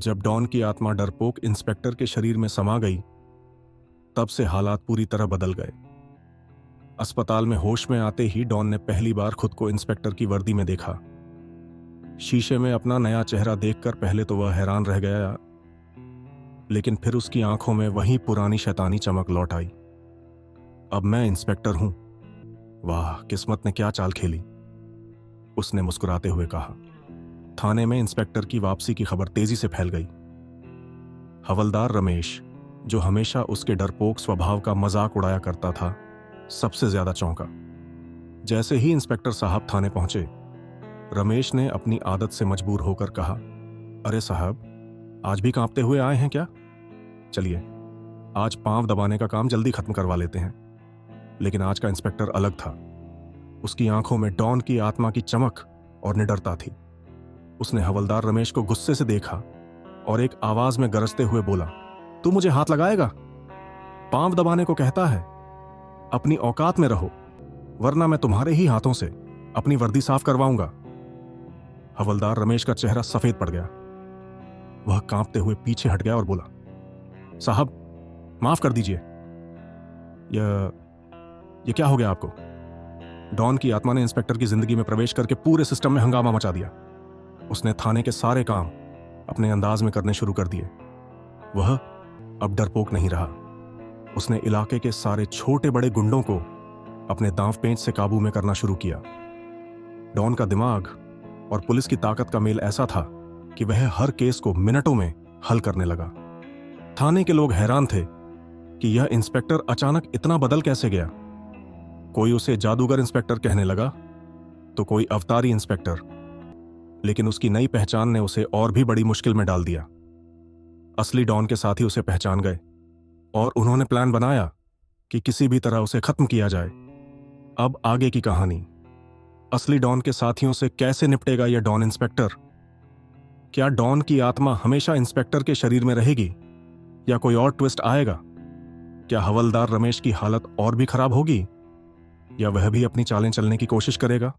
जब डॉन की आत्मा डरपोक इंस्पेक्टर के शरीर में समा गई, तब से हालात पूरी तरह बदल गए। अस्पताल में होश में आते ही डॉन ने पहली बार खुद को इंस्पेक्टर की वर्दी में देखा। शीशे में अपना नया चेहरा देखकर पहले तो वह हैरान रह गया, लेकिन फिर उसकी आंखों में वही पुरानी शैतानी चमक लौट आई। अब मैं इंस्पेक्टर हूं। वाह, किस्मत ने क्या चाल खेली, उसने मुस्कुराते हुए कहा। थाने में इंस्पेक्टर की वापसी की खबर तेजी से फैल गई। हवलदार रमेश, जो हमेशा उसके डरपोक स्वभाव का मजाक उड़ाया करता था, सबसे ज्यादा चौंका। जैसे ही इंस्पेक्टर साहब थाने पहुंचे, रमेश ने अपनी आदत से मजबूर होकर कहा, अरे साहब, आज भी कांपते हुए आए हैं क्या? चलिए, आज पांव दबाने का काम जल्दी खत्म करवा लेते हैं। लेकिन आज का इंस्पेक्टर अलग था। उसकी आंखों में डॉन की आत्मा की चमक और निडरता थी। उसने हवलदार रमेश को गुस्से से देखा और एक आवाज में गरजते हुए बोला, तू मुझे हाथ लगाएगा? पांव दबाने को कहता है? अपनी औकात में रहो, वरना मैं तुम्हारे ही हाथों से अपनी वर्दी साफ करवाऊंगा। हवलदार रमेश का चेहरा सफेद पड़ गया। वह कांपते हुए पीछे हट गया और बोला, साहब, माफ कर दीजिए। यह क्या हो गया आपको? डॉन की आत्मा ने इंस्पेक्टर की जिंदगी में प्रवेश करके पूरे सिस्टम में हंगामा मचा दिया। उसने थाने के सारे काम अपने अंदाज में करने शुरू कर दिए। वह अब डरपोक नहीं रहा। उसने इलाके के सारे छोटे बड़े गुंडों को अपने दांव पेंच से काबू में करना शुरू किया। डॉन का दिमाग और पुलिस की ताकत का मेल ऐसा था कि वह हर केस को मिनटों में हल करने लगा। थाने के लोग हैरान थे कि यह इंस्पेक्टर अचानक इतना बदल कैसे गया। कोई उसे जादूगर इंस्पेक्टर कहने लगा, तो कोई अवतारी इंस्पेक्टर। लेकिन उसकी नई पहचान ने उसे और भी बड़ी मुश्किल में डाल दिया। असली डॉन के साथी उसे पहचान गए और उन्होंने प्लान बनाया कि किसी भी तरह उसे खत्म किया जाए। अब आगे की कहानी। असली डॉन के साथियों से कैसे निपटेगा यह डॉन इंस्पेक्टर? क्या डॉन की आत्मा हमेशा इंस्पेक्टर के शरीर में रहेगी या कोई और ट्विस्ट आएगा? क्या हवलदार रमेश की हालत और भी खराब होगी या वह भी अपनी चालें चलने की कोशिश करेगा?